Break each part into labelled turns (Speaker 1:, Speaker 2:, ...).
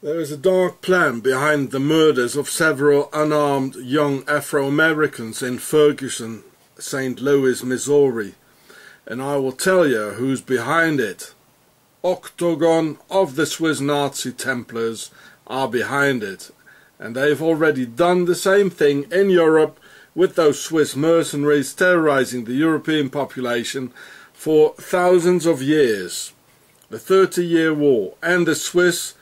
Speaker 1: There is a dark plan behind the murders of several unarmed young Afro-Americans in Ferguson, St. Louis, Missouri. And I will tell you who's behind it. Octagon of the Swiss Nazi Templars are behind it. And they've already done the same thing in Europe with those Swiss mercenaries terrorizing the European population for thousands of years. The 30-Year War and the Swiss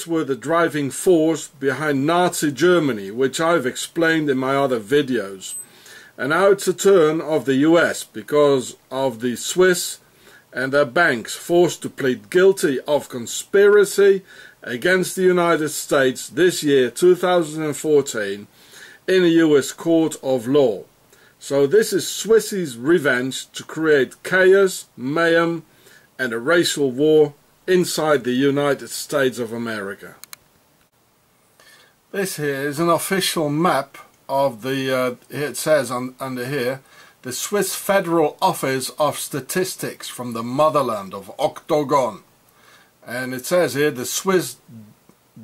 Speaker 1: were the driving force behind Nazi Germany, which I've explained in my other videos. And now it's a turn of the US because of the Swiss and their banks forced to plead guilty of conspiracy against the United States this year, 2014, in a US court of law. So this is Swissies' revenge to create chaos, mayhem and a racial war inside the United States of America. This here is an official map of the, it says under here, the Swiss Federal Office of Statistics from the motherland of Octagon. And it says here, the Swiss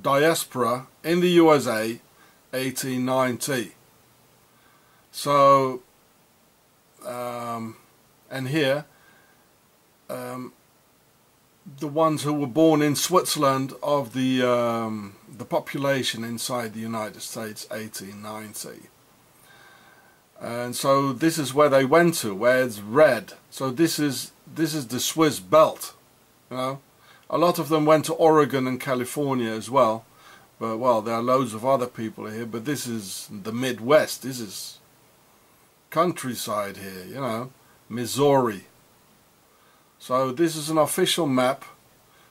Speaker 1: diaspora in the USA, 1890. So, and here, the ones who were born in Switzerland of the population inside the United States, 1890. And so this is where they went to, where it's red. So this is the Swiss belt. You know, a lot of them went to Oregon and California as well. But well, there are loads of other people here. But this is the Midwest. This is countryside here. You know, Missouri. So this is an official map.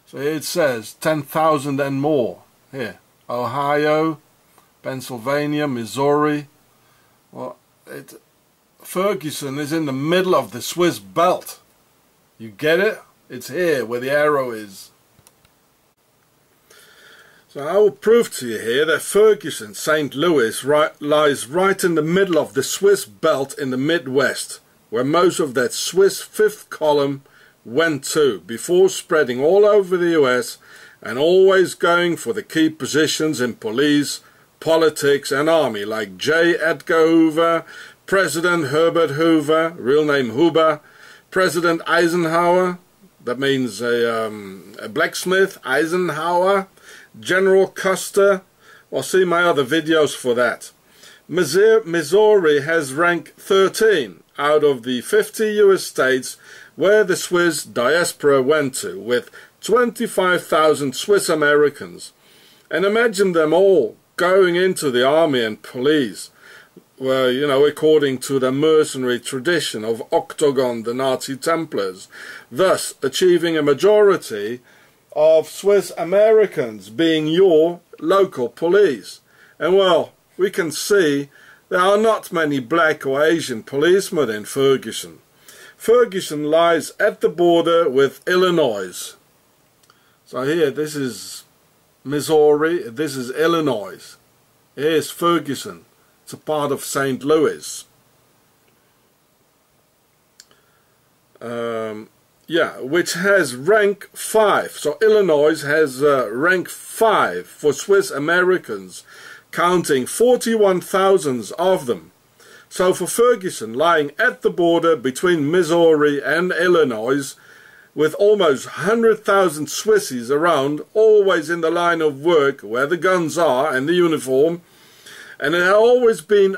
Speaker 1: So here it says 10,000 and more. Here, Ohio, Pennsylvania, Missouri. Well, Ferguson is in the middle of the Swiss belt. You get it? It's here where the arrow is. So I will prove to you here that Ferguson, St. Louis, lies right in the middle of the Swiss belt in the Midwest, where most of that Swiss fifth column went to before spreading all over the US and always going for the key positions in police, politics and army, like J. Edgar Hoover, President Herbert Hoover, real name Hoover, President Eisenhower, that means a blacksmith, Eisenhower, General Custer. Well, see my other videos for that. Missouri has rank 13 out of the 50 US states where the Swiss diaspora went to, with 25,000 Swiss Americans. And imagine them all going into the army and police, well, you know, according to the mercenary tradition of Octagon, the Nazi Templars, thus achieving a majority of Swiss Americans being your local police. And well, we can see there are not many black or Asian policemen in Ferguson. Ferguson lies at the border with Illinois. So here, this is Missouri, this is Illinois. Here's Ferguson. It's a part of St. Louis. Yeah, which has rank 5. So Illinois has rank 5 for Swiss Americans, counting 41,000 of them. So for Ferguson, lying at the border between Missouri and Illinois, with almost 100,000 Swissies around, always in the line of work where the guns are and the uniform, and there has always been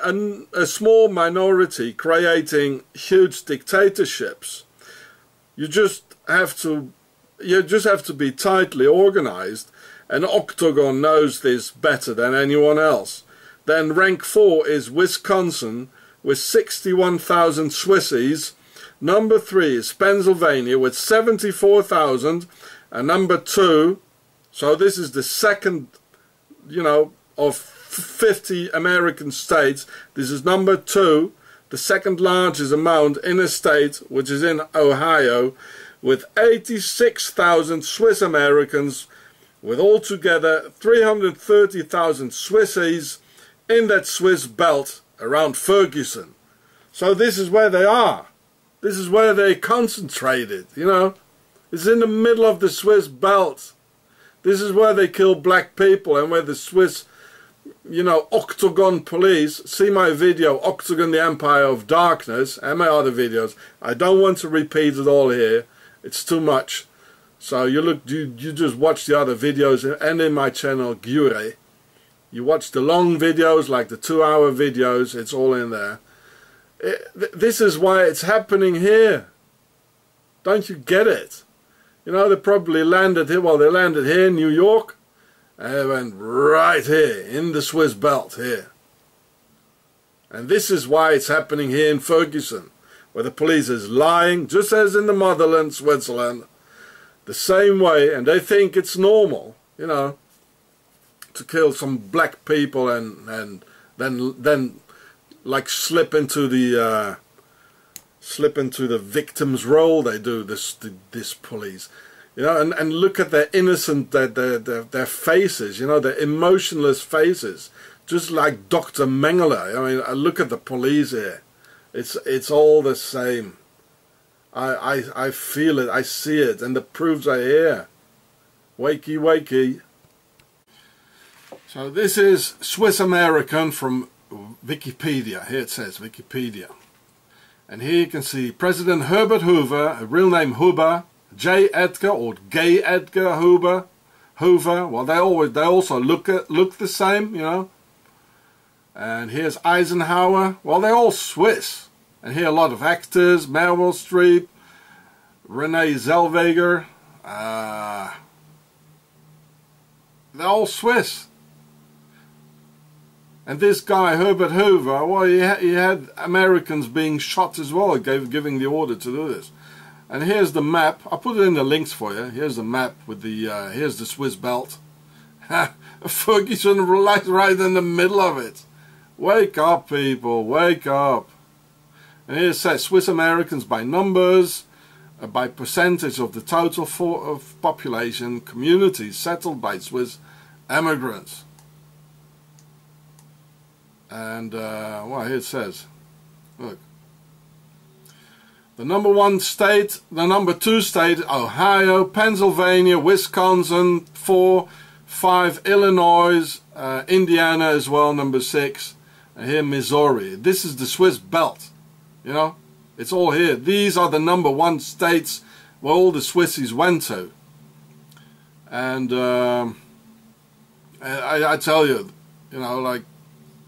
Speaker 1: a small minority creating huge dictatorships. You just have to be tightly organized, and Octagon knows this better than anyone else. Then rank 4 is Wisconsin with 61,000 Swissies. Number 3 is Pennsylvania with 74,000, and number 2, so this is the second, you know, of 50 American states. This is number 2, the second largest amount in a state, which is in Ohio, with 86,000 Swiss Americans, with altogether 330,000 Swissies in that Swiss belt around Ferguson. So this is where they are. This is where they concentrated, you know. It's in the middle of the Swiss belt. This is where they kill black people, and where the Swiss, you know, Octagon police. See my video, Octagon, the Empire of Darkness, and my other videos. I don't want to repeat it all here. It's too much. So you just watch the other videos, and in my channel, goo.gl. You watch the long videos, like the 2-hour videos, it's all in there. This is why it's happening here. Don't you get it? You know, they probably landed here, well, they landed here in New York, and they went right here, in the Swiss belt here. And this is why it's happening here in Ferguson, where the police is lying, just as in the motherland, Switzerland, the same way, and they think it's normal, you know, to kill some black people and then like slip into the victim's role. They do this police, you know, and look at their innocent, their faces, you know, their emotionless faces, just like Dr. Mengele. I mean, I look at the police here. It's all the same. I feel it, I see it, and the proofs are here. Wakey, wakey. So this is Swiss American from Wikipedia. Here it says Wikipedia. And here you can see President Herbert Hoover, a real name Hoover, J. Edgar or Gay Edgar Hoover. Well, they also look the same, you know. And here's Eisenhower. Well, they're all Swiss. And here a lot of actors: Meryl Streep, Renee Zellweger. They're all Swiss. And this guy, Herbert Hoover, well, he had Americans being shot as well, giving the order to do this. And here's the map. I'll put it in the links for you. Here's the map with the, here's the Swiss belt. Ferguson right in the middle of it. Wake up, people, wake up. And here it says Swiss Americans by numbers, by percentage of the total of population, communities settled by Swiss immigrants. And, well, here it says, look, the number 1 state, the number 2 state, Ohio, Pennsylvania, Wisconsin, 4, 5, Illinois, Indiana as well, number 6, and here Missouri. This is the Swiss belt, you know, it's all here. These are the number 1 states where all the Swissies went to. And I tell you, you know, like,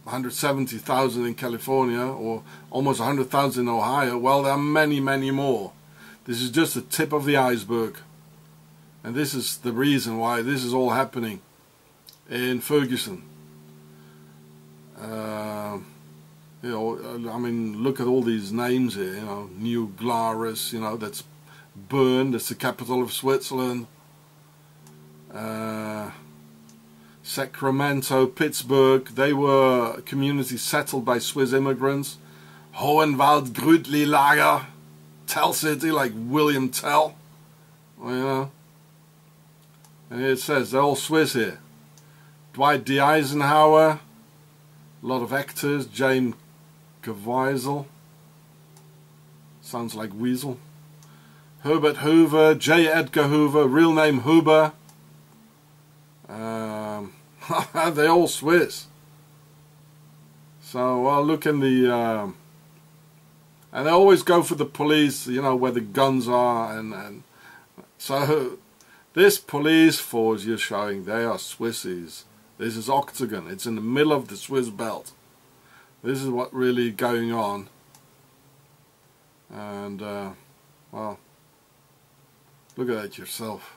Speaker 1: 170,000 in California, or almost 100,000 in Ohio. Well, there are many, many more. This is just the tip of the iceberg. And this is the reason why this is all happening in Ferguson. You know, I mean, look at all these names here, you know, New Glarus, you know, that's Bern, that's the capital of Switzerland. Sacramento, Pittsburgh, they were communities settled by Swiss immigrants. Hohenwald, Grütli Lager, Tell City, like William Tell, well, you know. And here it says they're all Swiss here. Dwight D. Eisenhower, a lot of actors, James Caviezel, sounds like Weasel. Herbert Hoover, J. Edgar Hoover, real name Hoover. They're all Swiss. So I'll look in the and they always go for the police, you know, where the guns are, and so this police force you're showing, they are Swissies. This is Octagon. It's in the middle of the Swiss belt. This is what really going on. And well, look at that yourself.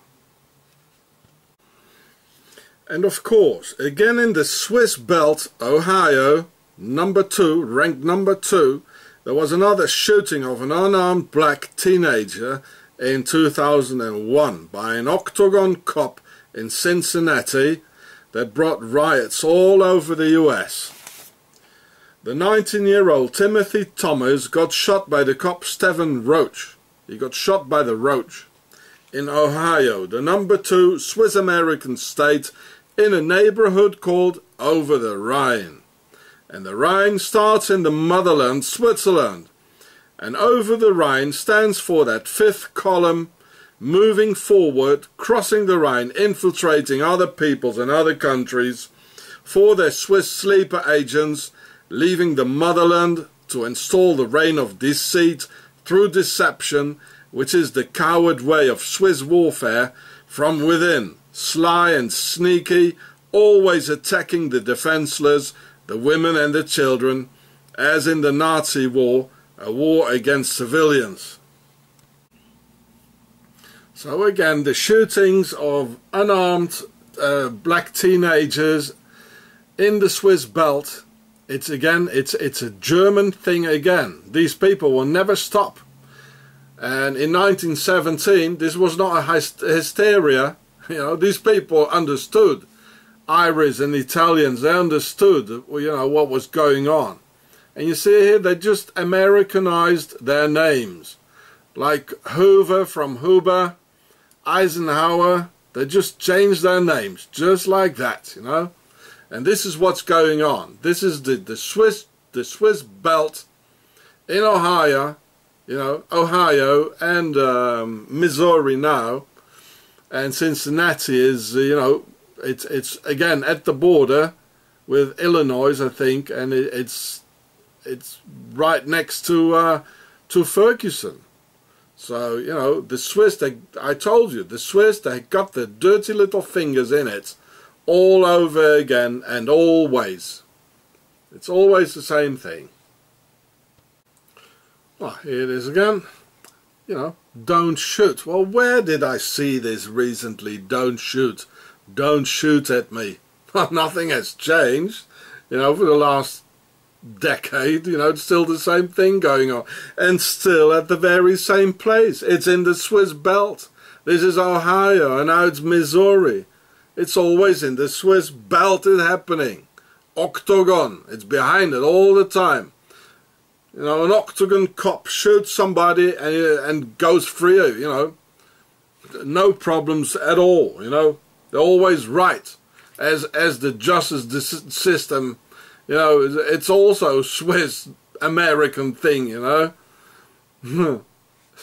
Speaker 1: And of course, again in the Swiss belt, Ohio, number 2, ranked number 2, there was another shooting of an unarmed black teenager in 2001 by an Octagon cop in Cincinnati that brought riots all over the US. The 19-year-old Timothy Thomas got shot by the cop Stephen Roach. He got shot by the Roach in Ohio, the number 2 Swiss-American state, in a neighborhood called Over the Rhine. And the Rhine starts in the motherland, Switzerland. And Over the Rhine stands for that 5th column moving forward, crossing the Rhine, infiltrating other peoples and other countries for their Swiss sleeper agents, leaving the motherland to install the reign of deceit through deception, which is the coward way of Swiss warfare from within, sly and sneaky, always attacking the defenseless, the women and the children, as in the Nazi war, a war against civilians. So again, the shootings of unarmed black teenagers in the Swiss belt, it's a German thing again. These people will never stop. And in 1917, this was not a hysteria. You know, these people understood. Irish and Italians, they understood, you know, what was going on. And you see here, they just Americanized their names. Like Hoover from Huber, Eisenhower, they just changed their names, just like that, you know. And this is what's going on. This is the Swiss belt in Ohio, you know, Ohio and Missouri now, and Cincinnati is, you know, it's again at the border with Illinois, I think, and it's right next to Ferguson. So, you know, the Swiss, I told you, the Swiss, they got their dirty little fingers in it all over again and always. It's always the same thing. Well, here it is again. You know, don't shoot. Well, where did I see this recently? Don't shoot. Don't shoot at me. Well, nothing has changed, you know, for the last decade. You know, it's still the same thing going on, and still at the very same place. It's in the Swiss belt. This is Ohio, and now it's Missouri. It's always in the Swiss belt it's happening. Octagon, it's behind it all the time. You know, an octagon cop shoots somebody and goes free, you know. No problems at all, you know. They're always right. As the justice system, you know, it's also a Swiss American thing, you know.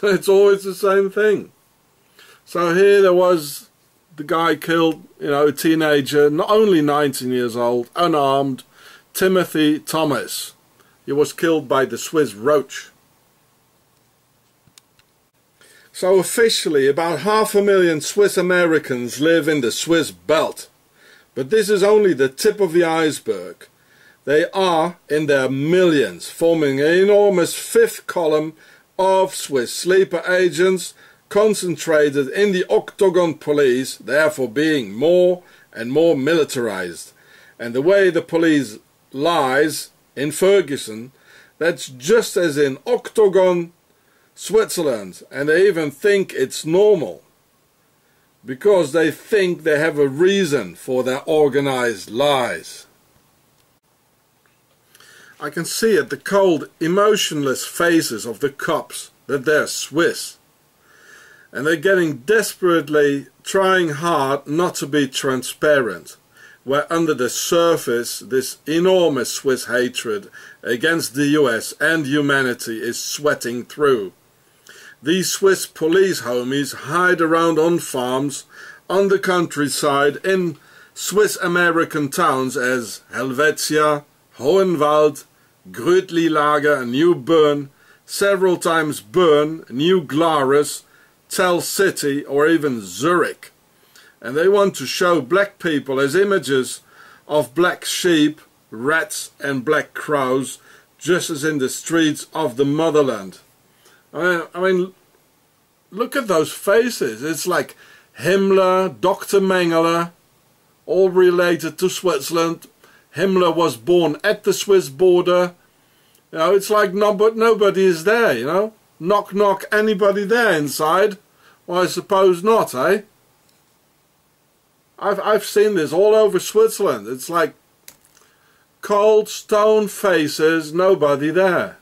Speaker 1: It's always the same thing. So here there was the guy killed, you know, a teenager, not only 19 years old, unarmed, Timothy Thomas. He was killed by the Swiss roach. So officially, about 500,000 Swiss Americans live in the Swiss belt. But this is only the tip of the iceberg. They are in their millions, forming an enormous fifth column of Swiss sleeper agents concentrated in the Octagon police, therefore being more and more militarized. And the way the police lies in Ferguson, that's just as in Octagon, Switzerland, and they even think it's normal because they think they have a reason for their organized lies. I can see at the cold, emotionless faces of the cops that they're Swiss, and they're getting desperately trying hard not to be transparent, where under the surface this enormous Swiss hatred against the US and humanity is sweating through. These Swiss police homies hide around on farms, on the countryside, in Swiss American towns as Helvetia, Hohenwald, Grödli-Lager, New Bern, several times Bern, New Glarus, Tell City, or even Zurich. And they want to show black people as images of black sheep, rats and black crows, just as in the streets of the motherland. I mean, look at those faces. It's like Himmler, Dr. Mengele, all related to Switzerland. Himmler was born at the Swiss border. You know, it's like nobody is there, you know. Knock, knock, anybody there inside? Well, I suppose not, eh? I've seen this all over Switzerland. It's like cold stone faces, nobody there.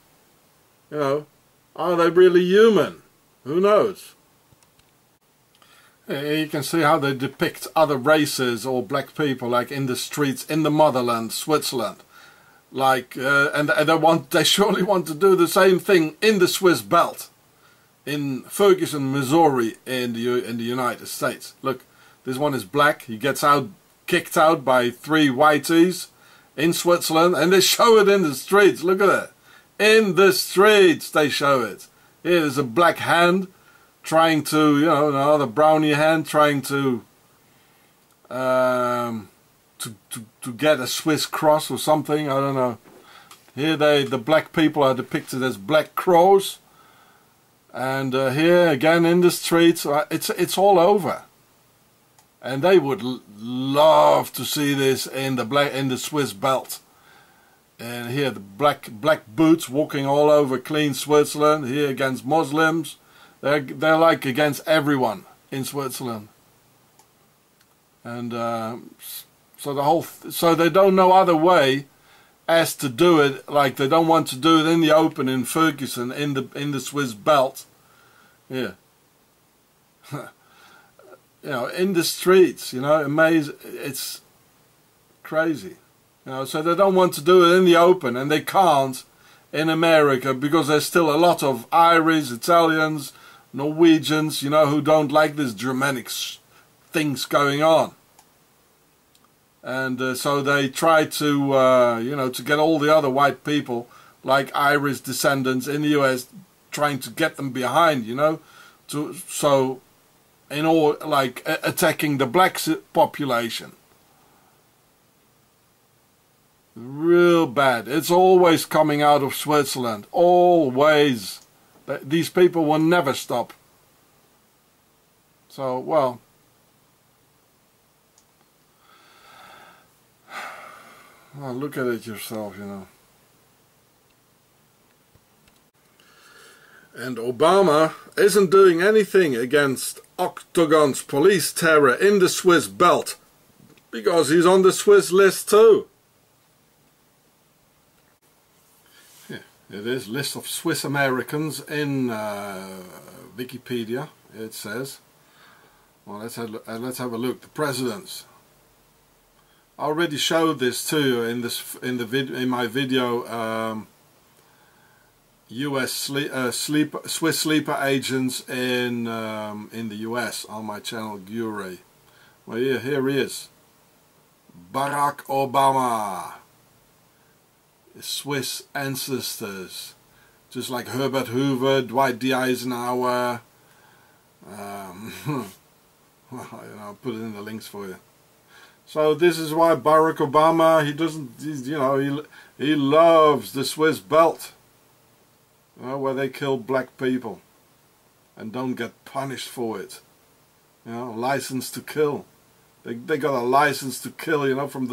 Speaker 1: You know, are they really human? Who knows? You can see how they depict other races or black people, like in the streets in the motherland, Switzerland. Like, and they surely want to do the same thing in the Swiss belt, in Ferguson, Missouri, in the United States. Look, this one is black. He gets kicked out by 3 whiteys in Switzerland, and they show it in the streets. Look at that. In the streets they show it. Here is a black hand trying to, you know, another brownie hand trying to get a Swiss cross or something. I don't know. Here the black people are depicted as black crows, and here again in the streets, it's all over. And they would love to see this in the Swiss belt. And here the black boots walking all over clean Switzerland. Here against Muslims, they're like against everyone in Switzerland. And so they don't know other way as to do it. Like they don't want to do it in the open in Ferguson in the Swiss belt. Yeah. You know, in the streets, you know, amazing. It's crazy. You know, so they don't want to do it in the open, and they can't in America because there's still a lot of Irish, Italians, Norwegians, you know, who don't like this Germanic things going on. And so they try to, you know, to get all the other white people, like Irish descendants in the US, trying to get them behind, you know, in all, like, attacking the black population. Real bad. It's always coming out of Switzerland. Always. These people will never stop. So, well, look at it yourself, you know. And Obama isn't doing anything against Octagon's police terror in the Swiss belt because he's on the Swiss list too. Yeah, it is list of Swiss Americans in Wikipedia. It says. Well, let's have a look. The presidents. I already showed this to you in my video. U.S. Swiss sleeper agents in the U.S. on my channel goo.gl. Well, here he is, Barack Obama. His Swiss ancestors, just like Herbert Hoover, Dwight D. Eisenhower. Well, you know, I'll put it in the links for you. So this is why Barack Obama, he loves the Swiss belt. Where they kill black people and don't get punished for it. You know, license to kill. They got a license to kill, you know, from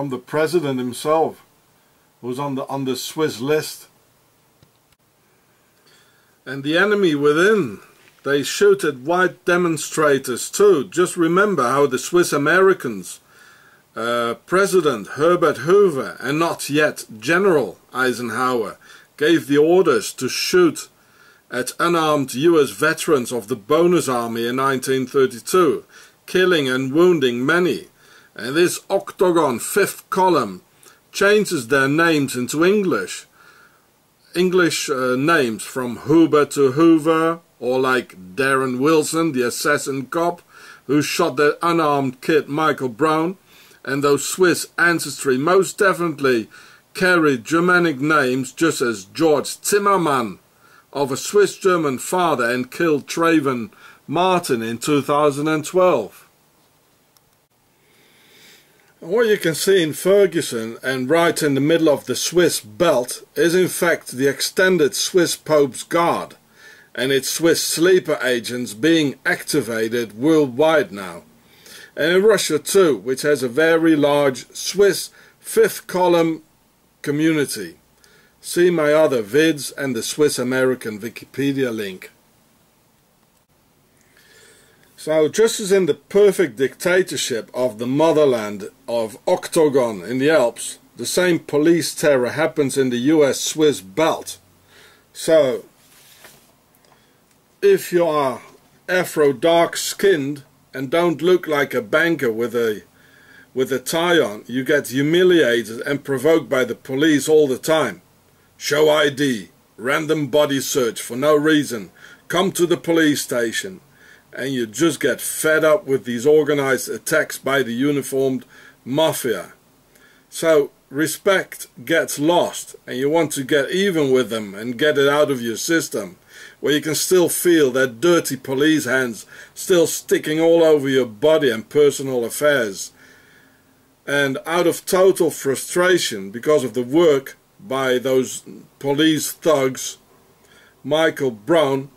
Speaker 1: the president himself, who's on the Swiss list. And the enemy within, they shoot at white demonstrators too. Just remember how the Swiss Americans, President Herbert Hoover, and not yet General Eisenhower, gave the orders to shoot at unarmed US veterans of the Bonus Army in 1932, killing and wounding many. And this Octagon fifth column changes their names into English names from Huber to Hoover, or like Darren Wilson, the assassin cop who shot the unarmed kid Michael Brown. And those Swiss ancestry most definitely carried Germanic names, just as George Zimmermann, of a Swiss-German father, and killed Trayvon Martin in 2012. And what you can see in Ferguson, and right in the middle of the Swiss belt, is in fact the extended Swiss Pope's Guard and its Swiss sleeper agents being activated worldwide now. And in Russia too, which has a very large Swiss fifth column community. See my other vids and the Swiss American Wikipedia link. So just as in the perfect dictatorship of the motherland of Octagon in the Alps, the same police terror happens in the US Swiss belt. So if you are Afro dark skinned and don't look like a banker with a tie on, you get humiliated and provoked by the police all the time. Show ID, random body search for no reason, come to the police station, and you just get fed up with these organized attacks by the uniformed mafia. So respect gets lost, and you want to get even with them and get it out of your system, where you can still feel that dirty police hands still sticking all over your body and personal affairs. And out of total frustration because of the work by those police thugs, Michael Brown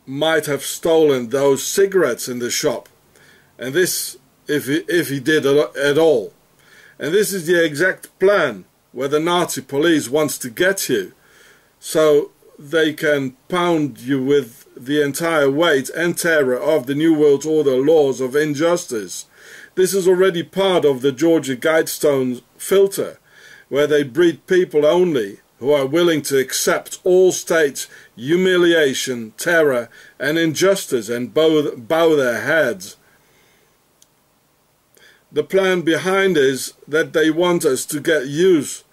Speaker 1: might have stolen those cigarettes in the shop, and this if he did at all. And this is the exact plan where the Nazi police wants to get you, so they can pound you with the entire weight and terror of the New World Order laws of injustice. This is already part of the Georgia Guidestone filter, where they breed people only who are willing to accept all states' humiliation, terror and injustice and bow their heads. The plan behind is that they want us to get used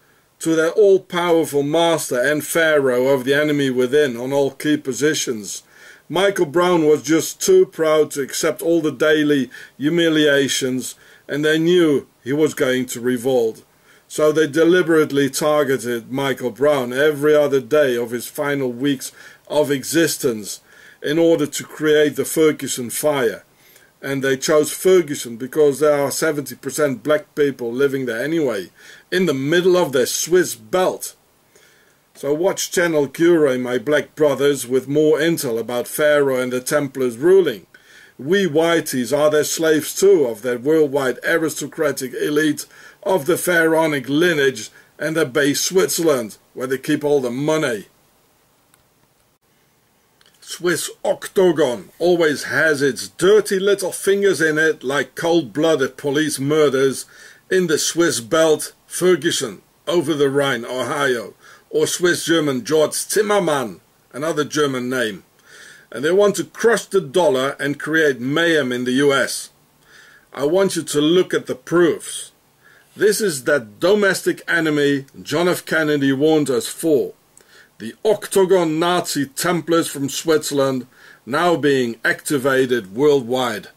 Speaker 1: to their all-powerful master and pharaoh of the enemy within on all key positions. Michael Brown was just too proud to accept all the daily humiliations, and they knew he was going to revolt. So they deliberately targeted Michael Brown every other day of his final weeks of existence in order to create the Ferguson fire. And they chose Ferguson because there are 70% black people living there anyway, in the middle of their Swiss belt. So watch Channel Cure, my black brothers, with more intel about Pharaoh and the Templars ruling. We whiteys are their slaves too, of that worldwide aristocratic elite of the pharaonic lineage and the base Switzerland, where they keep all the money. Swiss octagon always has its dirty little fingers in it, like cold-blooded police murders in the Swiss belt Ferguson, over the Rhine, Ohio, or Swiss-German George Zimmermann, another German name. And they want to crush the dollar and create mayhem in the US. I want you to look at the proofs. This is that domestic enemy John F. Kennedy warned us for. The Octagon Nazi Templars from Switzerland now being activated worldwide.